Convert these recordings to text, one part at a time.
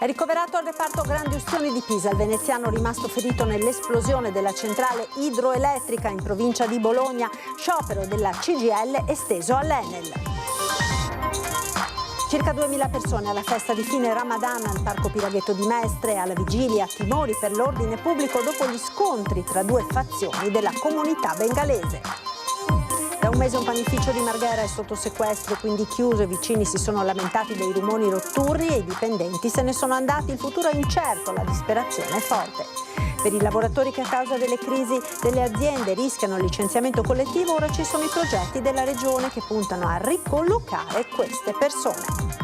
È ricoverato al reparto Grandi Ustioni di Pisa il veneziano rimasto ferito nell'esplosione della centrale idroelettrica in provincia di Bologna, sciopero della CGIL esteso all'Enel. Circa 2000 persone alla festa di fine Ramadan al Parco Piraghetto di Mestre, alla vigilia timori per l'ordine pubblico dopo gli scontri tra due fazioni della comunità bengalese. Da un mese un panificio di Marghera è sotto sequestro, quindi chiuso. I vicini si sono lamentati dei rumori notturni e i dipendenti se ne sono andati. Il futuro è incerto, la disperazione è forte. Per i lavoratori che a causa delle crisi delle aziende rischiano il licenziamento collettivo, ora ci sono i progetti della Regione che puntano a ricollocare queste persone.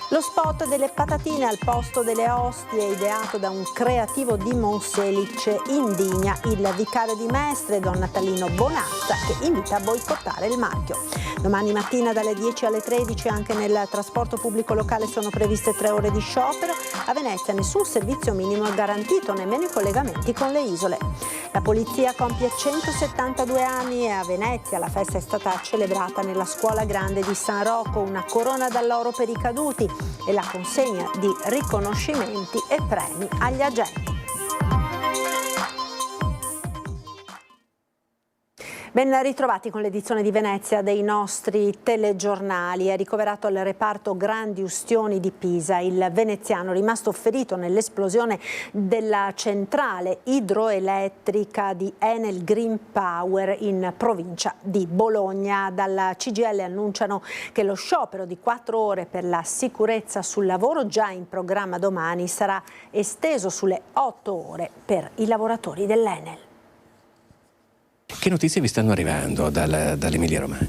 Lo spot delle patatine al posto delle ostie, ideato da un creativo di Monselice, indigna il vicario di Mestre, don Natalino Bonazza, che invita a boicottare il marchio. Domani mattina dalle 10 alle 13 anche nel trasporto pubblico locale sono previste 3 ore di sciopero. A Venezia nessun servizio minimo è garantito, nemmeno i collegamenti con le isole. La polizia compie 172 anni e a Venezia la festa è stata celebrata nella Scuola Grande di San Rocco, una corona d'alloro per i caduti e la consegna di riconoscimenti e premi agli agenti. Ben ritrovati con l'edizione di Venezia dei nostri telegiornali. È ricoverato al reparto Grandi Ustioni di Pisa il veneziano rimasto ferito nell'esplosione della centrale idroelettrica di Enel Green Power in provincia di Bologna. Dalla CGIL annunciano che lo sciopero di 4 ore per la sicurezza sul lavoro, già in programma domani, sarà esteso sulle 8 ore per i lavoratori dell'Enel. Che notizie vi stanno arrivando dall'Emilia Romagna?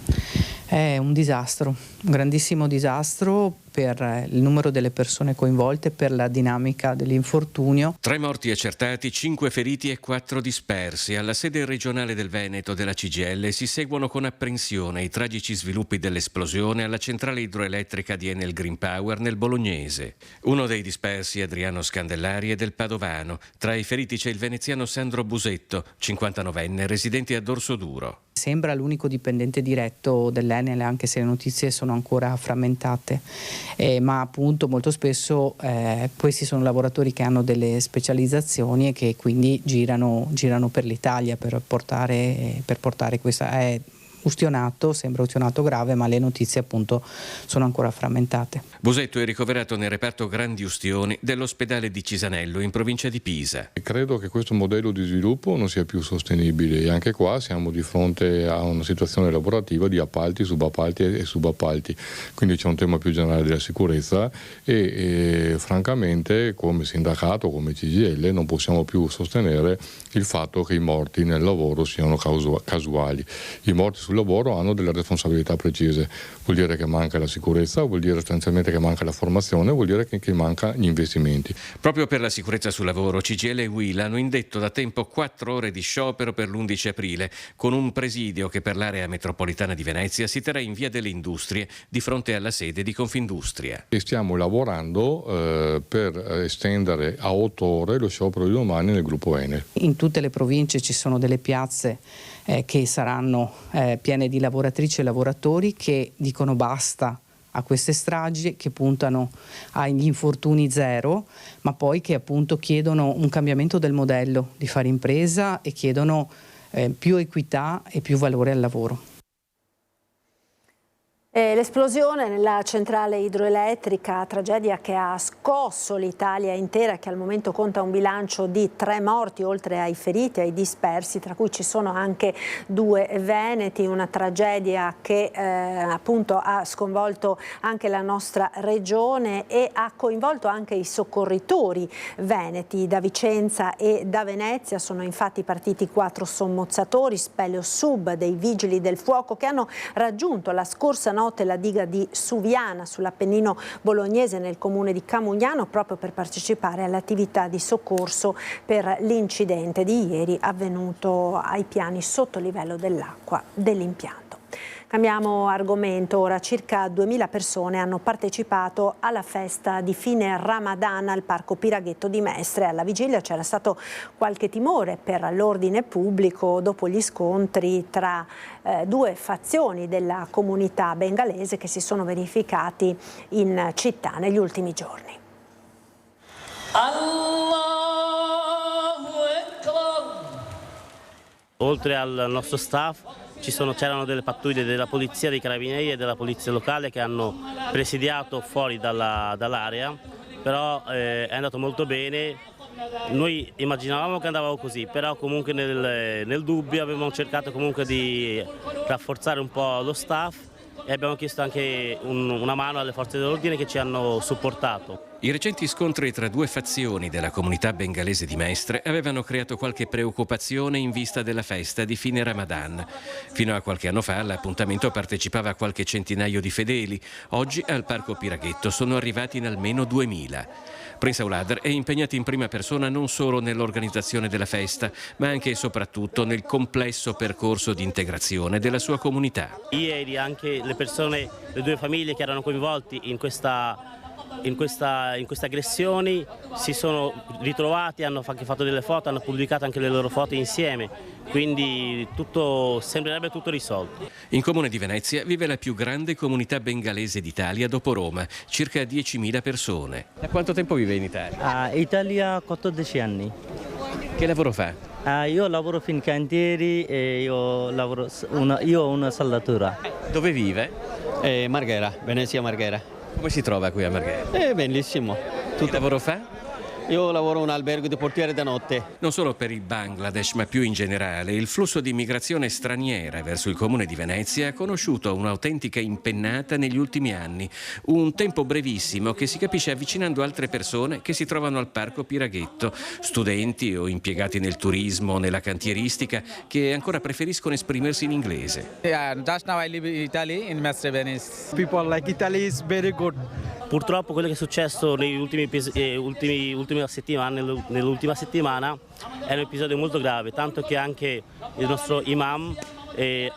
È un disastro, un grandissimo disastro per il numero delle persone coinvolte, per la dinamica dell'infortunio. 3 morti accertati, 5 feriti e 4 dispersi. Alla sede regionale del Veneto della CGIL si seguono con apprensione i tragici sviluppi dell'esplosione alla centrale idroelettrica di Enel Green Power nel Bolognese. Uno dei dispersi, Adriano Scandellari, è del Padovano. Tra i feriti c'è il veneziano Sandro Busetto, 59enne, residente a Dorsoduro. Sembra l'unico dipendente diretto dell'Enel, anche se le notizie sono ancora frammentate. Ma appunto molto spesso questi sono lavoratori che hanno delle specializzazioni e che quindi girano per l'Italia per portare questa. Ustionato, sembra ustionato grave, ma le notizie appunto sono ancora frammentate. Busetto è ricoverato nel reparto Grandi Ustioni dell'ospedale di Cisanello in provincia di Pisa. Credo che questo modello di sviluppo non sia più sostenibile e anche qua siamo di fronte a una situazione lavorativa di appalti, subappalti e subappalti, quindi c'è un tema più generale della sicurezza e francamente come sindacato, come CGIL non possiamo più sostenere il fatto che i morti nel lavoro siano casuali. I morti sul lavoro hanno delle responsabilità precise, vuol dire che manca la sicurezza, vuol dire sostanzialmente che manca la formazione, vuol dire che manca gli investimenti. Proprio per la sicurezza sul lavoro CGIL e UIL hanno indetto da tempo 4 ore di sciopero per l'11 aprile con un presidio che per l'area metropolitana di Venezia si terrà in via delle Industrie di fronte alla sede di Confindustria. E stiamo lavorando per estendere a 8 ore lo sciopero di domani nel gruppo Enel. In tutte le province ci sono delle piazze che saranno piene di lavoratrici e lavoratori che dicono basta a queste stragi, che puntano agli infortuni zero, ma poi che appunto chiedono un cambiamento del modello di fare impresa e chiedono più equità e più valore al lavoro. L'esplosione nella centrale idroelettrica, tragedia che ha scosso l'Italia intera, che al momento conta un bilancio di 3 morti, oltre ai feriti e ai dispersi, tra cui ci sono anche 2 veneti, una tragedia che appunto ha sconvolto anche la nostra regione e ha coinvolto anche i soccorritori veneti. Da Vicenza e da Venezia sono infatti partiti 4 sommozzatori, Speleo Sub, dei Vigili del Fuoco, che hanno raggiunto la scorsa notte la diga di Suviana sull'Appennino bolognese nel comune di Camugnano proprio per partecipare alle attività di soccorso per l'incidente di ieri avvenuto ai piani sotto livello dell'acqua dell'impianto. Cambiamo argomento, ora circa 2000 persone hanno partecipato alla festa di fine Ramadan al Parco Piraghetto di Mestre. Alla vigilia c'era stato qualche timore per l'ordine pubblico dopo gli scontri tra 2 fazioni della comunità bengalese che si sono verificati in città negli ultimi giorni. Oltre al nostro staff c'erano delle pattuglie della polizia, dei carabinieri e della polizia locale che hanno presidiato fuori dall'area, però è andato molto bene. Noi immaginavamo che andava così, però comunque nel dubbio abbiamo cercato comunque di rafforzare un po' lo staff e abbiamo chiesto anche una mano alle forze dell'ordine che ci hanno supportato. I recenti scontri tra due fazioni della comunità bengalese di Mestre avevano creato qualche preoccupazione in vista della festa di fine Ramadan. Fino a qualche anno fa all'appuntamento partecipava qualche centinaio di fedeli. Oggi al Parco Piraghetto sono arrivati in almeno 2000. Prince Aulad è impegnato in prima persona non solo nell'organizzazione della festa, ma anche e soprattutto nel complesso percorso di integrazione della sua comunità. Ieri anche le due famiglie che erano coinvolti in queste aggressioni si sono ritrovati, hanno anche fatto delle foto, hanno pubblicato anche le loro foto insieme, quindi sembrerebbe tutto risolto. In Comune di Venezia vive la più grande comunità bengalese d'Italia dopo Roma, circa 10.000 persone. Da quanto tempo vive in Italia? Italia 14 anni. Che lavoro fa? Io lavoro fincantieri e io ho una saldatura. Dove vive? Marghera, Venezia Marghera. Come si trova qui a Marghera? È bellissimo. Che lavoro fa? Io lavoro in un albergo di portiere da notte. Non solo per il Bangladesh, ma più in generale, il flusso di immigrazione straniera verso il Comune di Venezia ha conosciuto un'autentica impennata negli ultimi anni. Un tempo brevissimo che si capisce avvicinando altre persone che si trovano al Parco Piraghetto, studenti o impiegati nel turismo o nella cantieristica che ancora preferiscono esprimersi in inglese. Just now I live in Italy, in Mestre, Venice. People like Italy is very good. Purtroppo quello che è successo nell'ultima settimana è un episodio molto grave, tanto che anche il nostro imam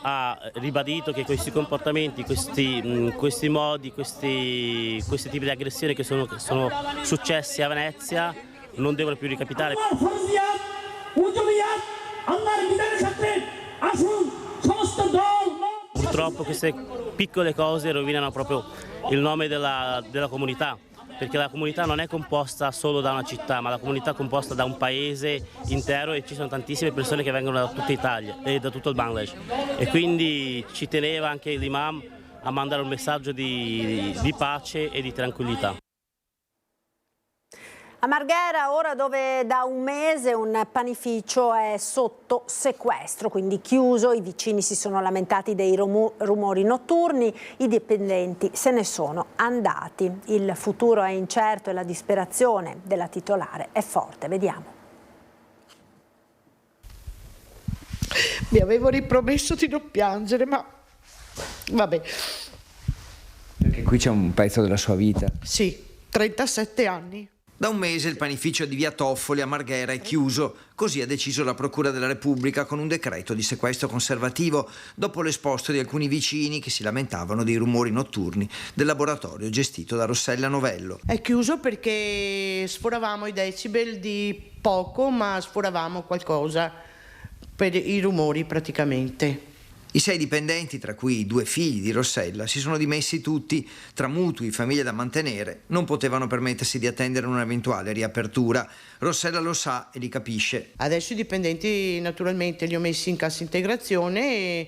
ha ribadito che questi comportamenti, questi modi, questi tipi di aggressioni che sono successi a Venezia non devono più ricapitare. Purtroppo queste piccole cose rovinano proprio il nome della comunità, perché la comunità non è composta solo da una città, ma la comunità è composta da un paese intero e ci sono tantissime persone che vengono da tutta Italia e da tutto il Bangladesh. E quindi ci teneva anche l'imam a mandare un messaggio di pace e di tranquillità. A Marghera, ora dove da un mese un panificio è sotto sequestro, quindi chiuso, i vicini si sono lamentati dei rumori notturni, i dipendenti se ne sono andati. Il futuro è incerto e la disperazione della titolare è forte. Vediamo. Mi avevo ripromesso di non piangere, ma vabbè. Perché qui c'è un pezzo della sua vita. Sì, 37 anni. Da un mese il panificio di via Toffoli a Marghera è chiuso, così ha deciso la Procura della Repubblica con un decreto di sequestro conservativo dopo l'esposto di alcuni vicini che si lamentavano dei rumori notturni del laboratorio gestito da Rossella Novello. È chiuso perché sforavamo i decibel di poco, ma sforavamo qualcosa per i rumori praticamente. I 6 dipendenti, tra cui i 2 figli di Rossella, si sono dimessi tutti. Tra mutui, famiglie da mantenere, non potevano permettersi di attendere un'eventuale riapertura. Rossella lo sa e li capisce. Adesso i dipendenti naturalmente li ho messi in cassa integrazione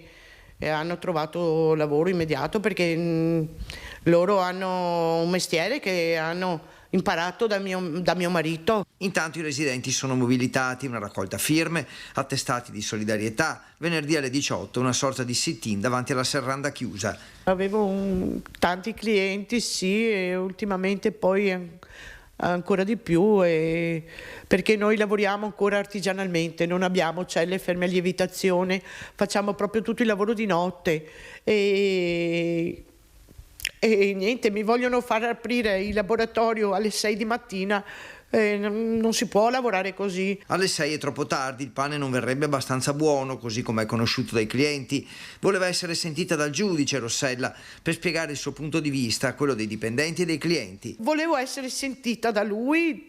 e hanno trovato lavoro immediato perché loro hanno un mestiere che hanno imparato da mio marito. Intanto i residenti sono mobilitati, una raccolta firme, attestati di solidarietà. Venerdì alle 18 una sorta di sit-in davanti alla serranda chiusa. Avevo tanti clienti, sì, e ultimamente poi ancora di più, perché noi lavoriamo ancora artigianalmente, non abbiamo celle ferme a lievitazione, facciamo proprio tutto il lavoro di notte e niente, mi vogliono far aprire il laboratorio alle 6 di mattina. Non si può lavorare così. Alle 6 è troppo tardi, il pane non verrebbe abbastanza buono, così come è conosciuto dai clienti. Voleva essere sentita dal giudice Rossella per spiegare il suo punto di vista, quello dei dipendenti e dei clienti. Volevo essere sentita da lui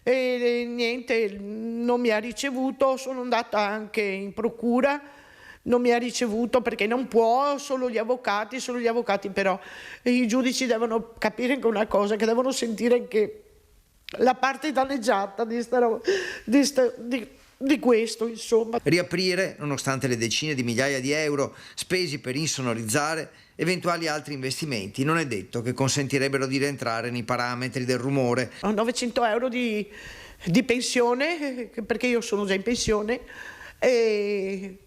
e niente, non mi ha ricevuto. Sono andata anche in procura, non mi ha ricevuto perché non può, solo gli avvocati, però i giudici devono capire anche una cosa, che devono sentire che la parte danneggiata di questo, insomma. Riaprire, nonostante le decine di migliaia di euro spesi per insonorizzare eventuali altri investimenti, non è detto che consentirebbero di rientrare nei parametri del rumore. Ho 900 euro di pensione, perché io sono già in pensione, e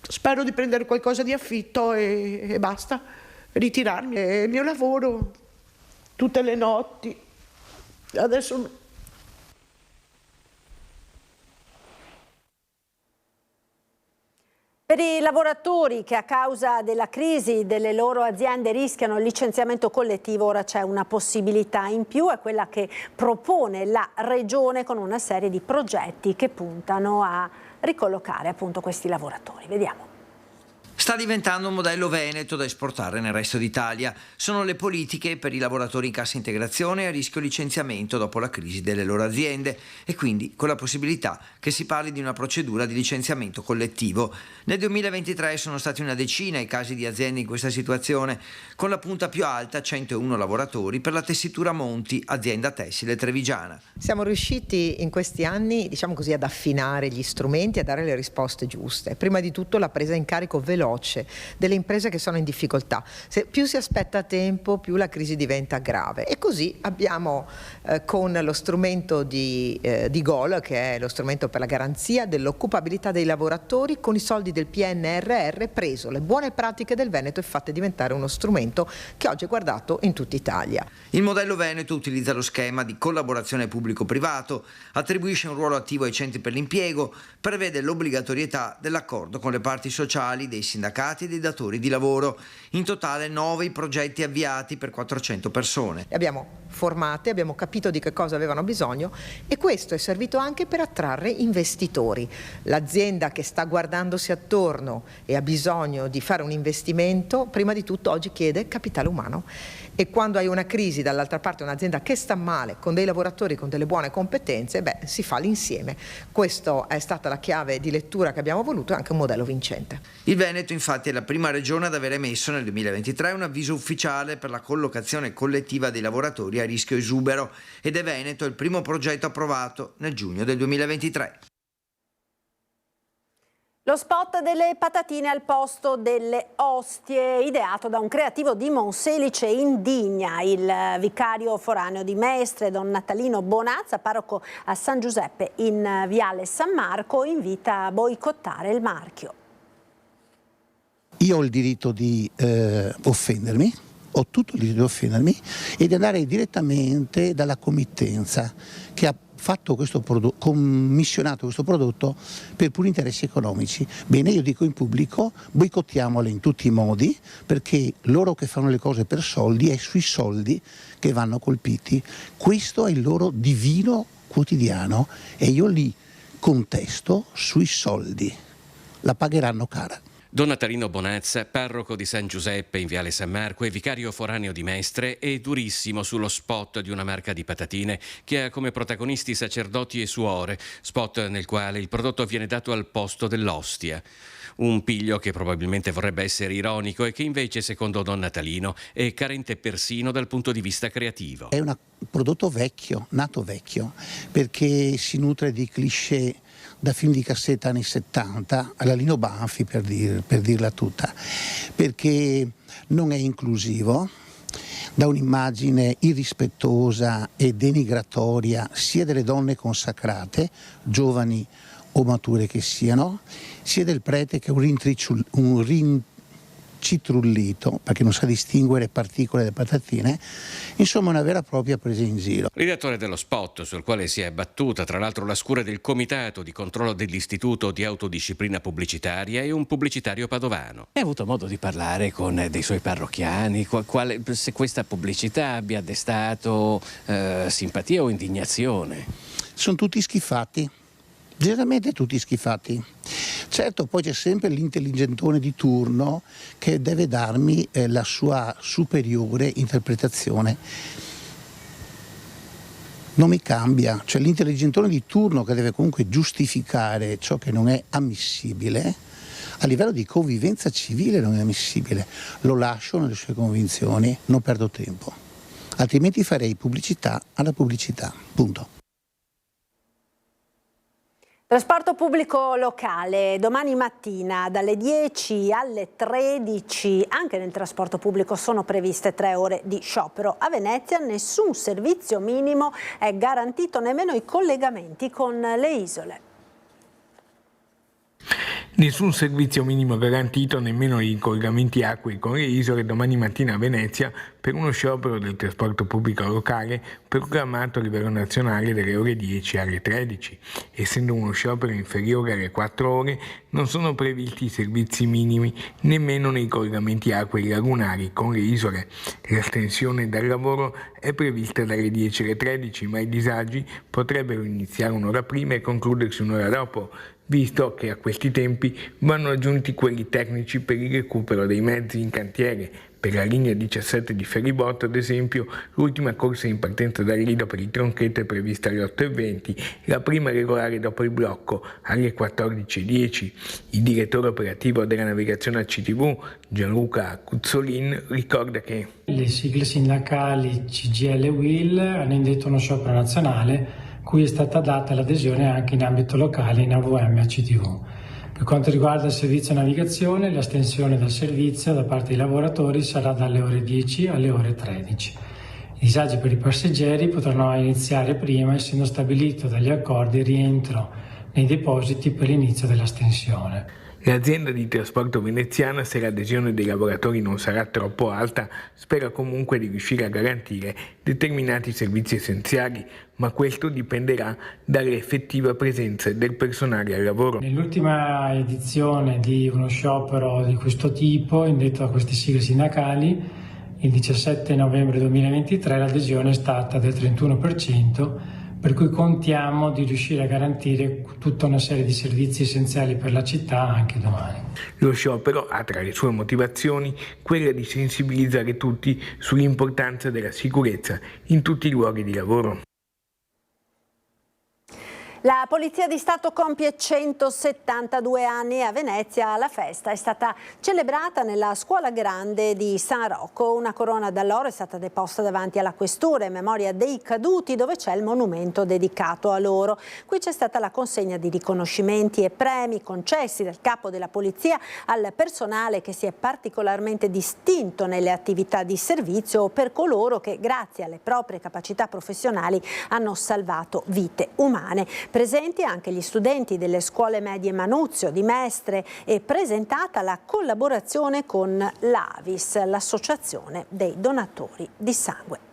spero di prendere qualcosa di affitto e basta, ritirarmi. È il mio lavoro, tutte le notti. Adesso... Per i lavoratori che a causa della crisi delle loro aziende rischiano il licenziamento collettivo, ora c'è una possibilità in più, è quella che propone la Regione con una serie di progetti che puntano a ricollocare appunto questi lavoratori. Vediamo. Sta diventando un modello veneto da esportare nel resto d'Italia. Sono le politiche per i lavoratori in cassa integrazione a rischio licenziamento dopo la crisi delle loro aziende e quindi con la possibilità che si parli di una procedura di licenziamento collettivo. Nel 2023 sono stati una decina i casi di aziende in questa situazione, con la punta più alta 101 lavoratori per la tessitura Monti, azienda tessile trevigiana. Siamo riusciti in questi anni, diciamo così, ad affinare gli strumenti e a dare le risposte giuste. Prima di tutto la presa in carico veloce delle imprese che sono in difficoltà. Più si aspetta tempo, più la crisi diventa grave. E così abbiamo con lo strumento di GOL, che è lo strumento per la garanzia dell'occupabilità dei lavoratori, con i soldi del PNRR, preso le buone pratiche del Veneto e fatte diventare uno strumento che oggi è guardato in tutta Italia. Il modello veneto utilizza lo schema di collaborazione pubblico-privato, attribuisce un ruolo attivo ai centri per l'impiego, prevede l'obbligatorietà dell'accordo con le parti sociali, dei sindacati e dei datori di lavoro. In totale 9 i progetti avviati per 400 persone. Le abbiamo formate, abbiamo capito di che cosa avevano bisogno e questo è servito anche per attrarre investitori. L'azienda che sta guardandosi attorno e ha bisogno di fare un investimento, prima di tutto oggi chiede capitale umano. E quando hai una crisi, dall'altra parte un'azienda che sta male, con dei lavoratori con delle buone competenze, si fa l'insieme. Questa è stata la chiave di lettura che abbiamo voluto e anche un modello vincente. Il Veneto infatti è la prima regione ad aver emesso nel 2023 un avviso ufficiale per la collocazione collettiva dei lavoratori a rischio esubero ed è Veneto il primo progetto approvato nel giugno del 2023. Lo spot delle patatine al posto delle ostie, ideato da un creativo di Monselice in Digna. Il vicario foraneo di Mestre, don Natalino Bonazza, parroco a San Giuseppe in Viale San Marco, invita a boicottare il marchio. Io ho il diritto di offendermi, ho tutto il diritto di offendermi e di andare direttamente dalla committenza che ha fatto questo prodotto, commissionato questo prodotto per puri interessi economici. Bene, io dico in pubblico, boicottiamole in tutti i modi, perché loro che fanno le cose per soldi è sui soldi che vanno colpiti. Questo è il loro divino quotidiano e io li contesto sui soldi. La pagheranno cara. Don Natalino Bonazza, parroco di San Giuseppe in Viale San Marco e vicario foraneo di Mestre, è durissimo sullo spot di una marca di patatine che ha come protagonisti sacerdoti e suore, spot nel quale il prodotto viene dato al posto dell'ostia. Un piglio che probabilmente vorrebbe essere ironico e che invece, secondo Don Natalino, è carente persino dal punto di vista creativo. È un prodotto vecchio, nato vecchio, perché si nutre di cliché da film di cassetta anni 70 alla Lino Banfi, per dirla tutta, perché non è inclusivo, da un'immagine irrispettosa e denigratoria sia delle donne consacrate, giovani o mature che siano, sia del prete che è un rincitrullito, perché non sa distinguere particole da patatine, insomma una vera e propria presa in giro. Redattore dello spot, sul quale si è abbattuta tra l'altro la scure del comitato di controllo dell'Istituto di Autodisciplina Pubblicitaria e un pubblicitario padovano. Hai avuto modo di parlare con dei suoi parrocchiani, se questa pubblicità abbia destato simpatia o indignazione? Sono tutti schifati. Generalmente tutti schifati. Certo, poi c'è sempre l'intelligentone di turno che deve darmi la sua superiore interpretazione. Non mi cambia, cioè l'intelligentone di turno che deve comunque giustificare ciò che non è ammissibile, a livello di convivenza civile non è ammissibile. Lo lascio nelle sue convinzioni, non perdo tempo. altrimenti farei pubblicità alla pubblicità, punto. Trasporto pubblico locale, domani mattina dalle 10 alle 13, anche nel trasporto pubblico sono previste 3 ore di sciopero. A Venezia nessun servizio minimo è garantito, nemmeno i collegamenti con le isole. Nessun servizio minimo garantito, nemmeno i collegamenti acquei con le isole, domani mattina a Venezia per uno sciopero del trasporto pubblico locale proclamato a livello nazionale dalle ore 10 alle 13. Essendo uno sciopero inferiore alle 4 ore, non sono previsti i servizi minimi nemmeno nei collegamenti acquei lagunari con le isole. L'astensione dal lavoro è prevista dalle 10 alle 13, ma i disagi potrebbero iniziare un'ora prima e concludersi un'ora dopo, visto che a questi tempi vanno aggiunti quelli tecnici per il recupero dei mezzi in cantiere. Per la linea 17 di Feribotto, ad esempio, l'ultima corsa in partenza da Lido per il Tronchetto è prevista alle 8:20, la prima regolare dopo il blocco alle 14:10. Il direttore operativo della navigazione ACTV, Gianluca Cuzzolin, ricorda che le sigle sindacali CGIL e UIL hanno indetto uno sciopero nazionale cui è stata data l'adesione anche in ambito locale in AVM ACTV. Per quanto riguarda il servizio navigazione, l'astensione dal servizio da parte dei lavoratori sarà dalle ore 10 alle ore 13. I disagi per i passeggeri potranno iniziare prima, essendo stabilito dagli accordi il rientro nei depositi per l'inizio dell'astensione. L'azienda di trasporto veneziana, se l'adesione dei lavoratori non sarà troppo alta, spera comunque di riuscire a garantire determinati servizi essenziali, ma questo dipenderà dall'effettiva presenza del personale al lavoro. Nell'ultima edizione di uno sciopero di questo tipo, indetto da queste sigle sindacali, il 17 novembre 2023 l'adesione è stata del 31%, per cui contiamo di riuscire a garantire tutta una serie di servizi essenziali per la città anche domani. Lo sciopero ha tra le sue motivazioni quella di sensibilizzare tutti sull'importanza della sicurezza in tutti i luoghi di lavoro. La Polizia di Stato compie 172 anni a Venezia. La festa è stata celebrata nella Scuola Grande di San Rocco. Una corona d'alloro è stata deposta davanti alla questura in memoria dei caduti, dove c'è il monumento dedicato a loro. Qui c'è stata la consegna di riconoscimenti e premi concessi dal capo della Polizia al personale che si è particolarmente distinto nelle attività di servizio o per coloro che, grazie alle proprie capacità professionali, hanno salvato vite umane. Presenti anche gli studenti delle scuole medie Manuzio di Mestre e presentata la collaborazione con l'Avis, l'associazione dei donatori di sangue.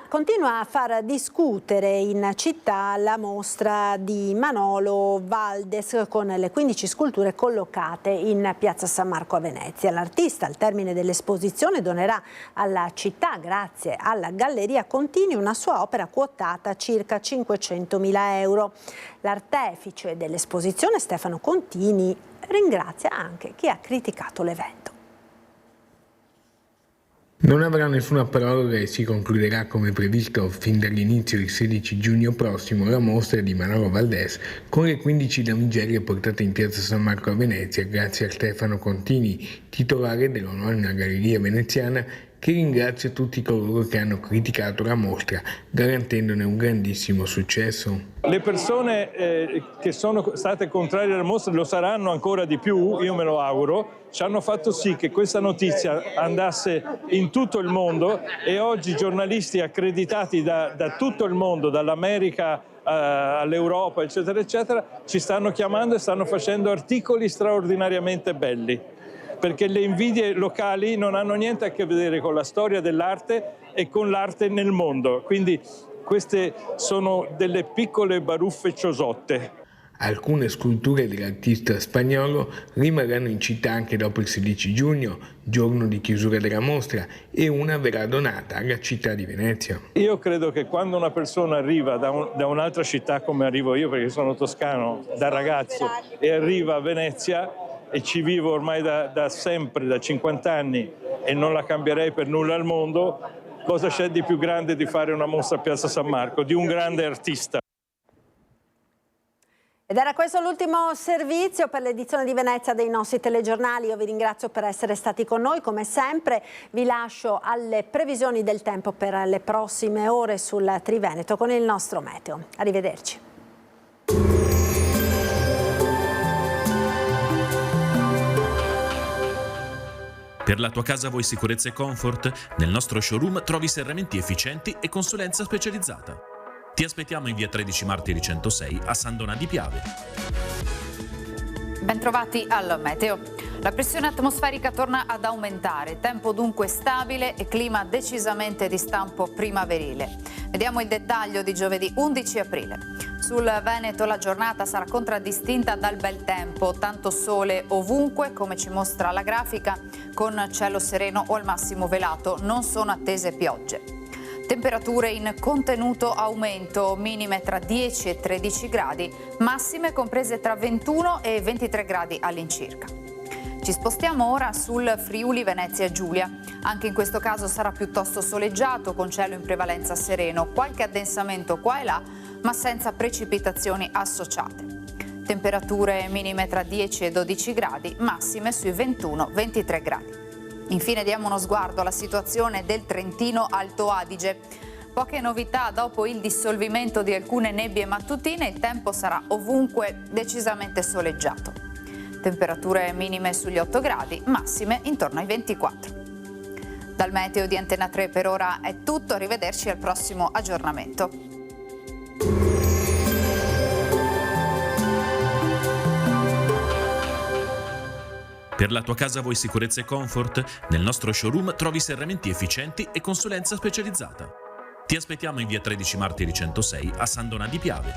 Continua a far discutere in città la mostra di Manolo Valdes con le 15 sculture collocate in piazza San Marco a Venezia. L'artista al termine dell'esposizione donerà alla città, grazie alla Galleria Contini, una sua opera quotata a circa 500.000 euro. L'artefice dell'esposizione, Stefano Contini, ringrazia anche chi ha criticato l'evento. Non avrà nessuna proroga e si concluderà come previsto fin dall'inizio il 16 giugno prossimo la mostra di Manolo Valdes con le 15 damigerie portate in piazza San Marco a Venezia grazie a Stefano Contini, titolare dell'omonima galleria veneziana, che ringrazia tutti coloro che hanno criticato la mostra, garantendone un grandissimo successo. Le persone che sono state contrarie alla mostra lo saranno ancora di più, io me lo auguro, ci hanno fatto sì che questa notizia andasse in tutto il mondo e oggi giornalisti accreditati da tutto il mondo, dall'America all'Europa, eccetera, eccetera, ci stanno chiamando e stanno facendo articoli straordinariamente belli, perché le invidie locali non hanno niente a che vedere con la storia dell'arte e con l'arte nel mondo. Quindi queste sono delle piccole baruffe ciosotte. Alcune sculture dell'artista spagnolo rimarranno in città anche dopo il 16 giugno, giorno di chiusura della mostra, e una verrà donata alla città di Venezia. Io credo che quando una persona arriva da un'altra città come arrivo io, perché sono toscano da ragazzo, e arriva a Venezia, e ci vivo ormai da sempre, da 50 anni, e non la cambierei per nulla al mondo, cosa c'è di più grande di fare una mostra a Piazza San Marco, di un grande artista? Ed era questo l'ultimo servizio per l'edizione di Venezia dei nostri telegiornali. Io vi ringrazio per essere stati con noi. Come sempre vi lascio alle previsioni del tempo per le prossime ore sul Triveneto con il nostro meteo. Arrivederci. Per la tua casa vuoi sicurezza e comfort? Nel nostro showroom trovi serramenti efficienti e consulenza specializzata. Ti aspettiamo in via 13 Martiri 106 a San Donà di Piave. Bentrovati al meteo. La pressione atmosferica torna ad aumentare, tempo dunque stabile e clima decisamente di stampo primaverile. Vediamo il dettaglio di giovedì 11 aprile. Sul Veneto la giornata sarà contraddistinta dal bel tempo, tanto sole ovunque, come ci mostra la grafica, con cielo sereno o al massimo velato, non sono attese piogge. Temperature in contenuto aumento, minime tra 10 e 13 gradi, massime comprese tra 21 e 23 gradi all'incirca. Ci spostiamo ora sul Friuli Venezia Giulia. Anche in questo caso sarà piuttosto soleggiato, con cielo in prevalenza sereno, qualche addensamento qua e là, ma senza precipitazioni associate. Temperature minime tra 10 e 12 gradi, massime sui 21-23 gradi. Infine diamo uno sguardo alla situazione del Trentino Alto Adige. Poche novità dopo il dissolvimento di alcune nebbie mattutine, il tempo sarà ovunque decisamente soleggiato. Temperature minime sugli 8 gradi, massime intorno ai 24. Dal meteo di Antena 3 per ora è tutto, arrivederci al prossimo aggiornamento. Per la tua casa vuoi sicurezza e comfort? Nel nostro showroom trovi serramenti efficienti e consulenza specializzata. Ti aspettiamo in via 13 Martiri 106 a San Donà di Piave.